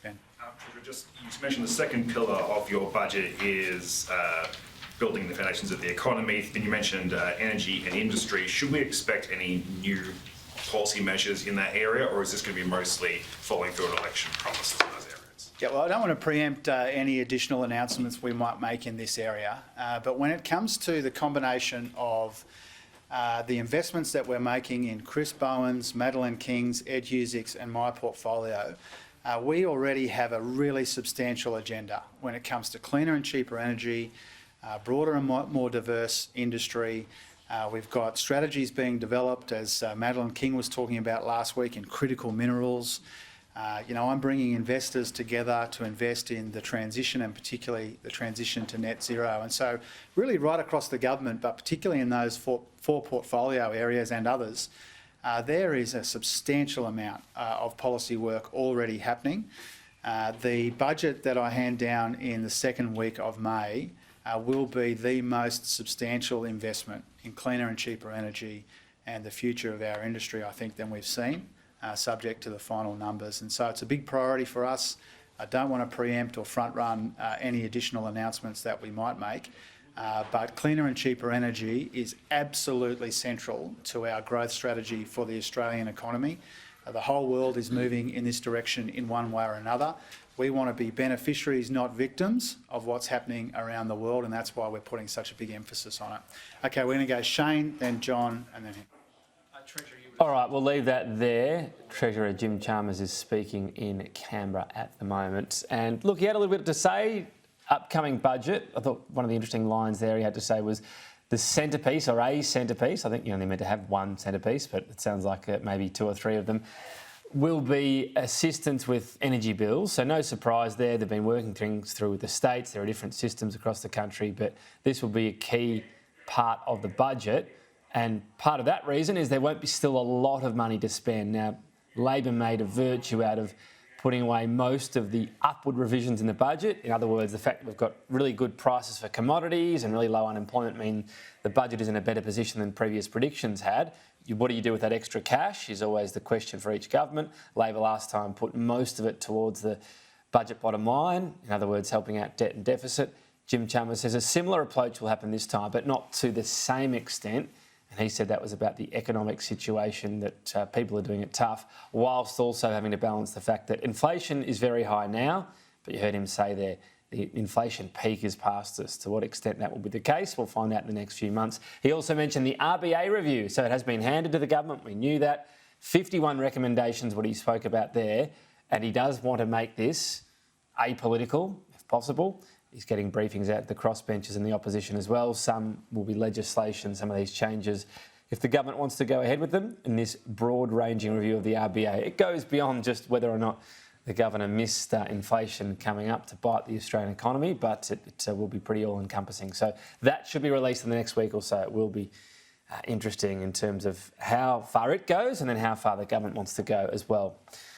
Ben. Just you mentioned the second pillar of your budget is building the foundations of the economy. Then you mentioned energy and industry. Should we expect any new policy measures in that area, or is this going to be mostly following through on election promises in those areas? Yeah, well, I don't want to preempt any additional announcements we might make in this area, but when it comes to the combination of the investments that we're making in Chris Bowen's, Madeleine King's, Ed Husick's and my portfolio, we already have a really substantial agenda when it comes to cleaner and cheaper energy, broader and more diverse industry. We've got strategies being developed, as Madeleine King was talking about last week, in critical minerals. I'm bringing investors together to invest in the transition, and particularly the transition to net zero. And so really right across the government, but particularly in those four portfolio areas and others, there is a substantial amount of policy work already happening. The budget that I hand down in the second week of May will be the most substantial investment in cleaner and cheaper energy and the future of our industry, I think, than we've seen, subject to the final numbers. And so it's a big priority for us. I don't want to preempt or front run any additional announcements that we might make. But cleaner and cheaper energy is absolutely central to our growth strategy for the Australian economy. The whole world is moving in this direction in one way or another. We want to be beneficiaries, not victims, of what's happening around the world, and that's why we're putting such a big emphasis on it. Okay, we're going to go Shane, then John, and then him. All right, we'll leave that there. Treasurer Jim Chalmers is speaking in Canberra at the moment. And look, he had a little bit to say. Upcoming budget, I thought one of the interesting lines there he had to say was the centrepiece, or a centrepiece, I think they're meant to have one centrepiece, but it sounds like maybe two or three of them, will be assistance with energy bills. So no surprise there, they've been working things through with the states, there are different systems across the country, but this will be a key part of the budget. And part of that reason is there won't be still a lot of money to spend. Now, Labor made a virtue out of putting away most of the upward revisions in the budget. In other words, the fact that we've got really good prices for commodities and really low unemployment mean the budget is in a better position than previous predictions had. What do you do with that extra cash is always the question for each government. Labor last time put most of it towards the budget bottom line, in other words, helping out debt and deficit. Jim Chalmers says a similar approach will happen this time, but not to the same extent. And he said that was about the economic situation, that people are doing it tough, whilst also having to balance the fact that inflation is very high now. But you heard him say there, the inflation peak is past us. To what extent that will be the case, we'll find out in the next few months. He also mentioned the RBA review. So it has been handed to the government. We knew that. 51 recommendations, what he spoke about there. And he does want to make this apolitical, if possible. He's getting briefings out the crossbenchers and the opposition as well. Some will be legislation, some of these changes, if the government wants to go ahead with them in this broad-ranging review of the RBA. It goes beyond just whether or not the governor missed inflation coming up to bite the Australian economy, but it will be pretty all-encompassing. So that should be released in the next week or so. It will be interesting in terms of how far it goes and then how far the government wants to go as well.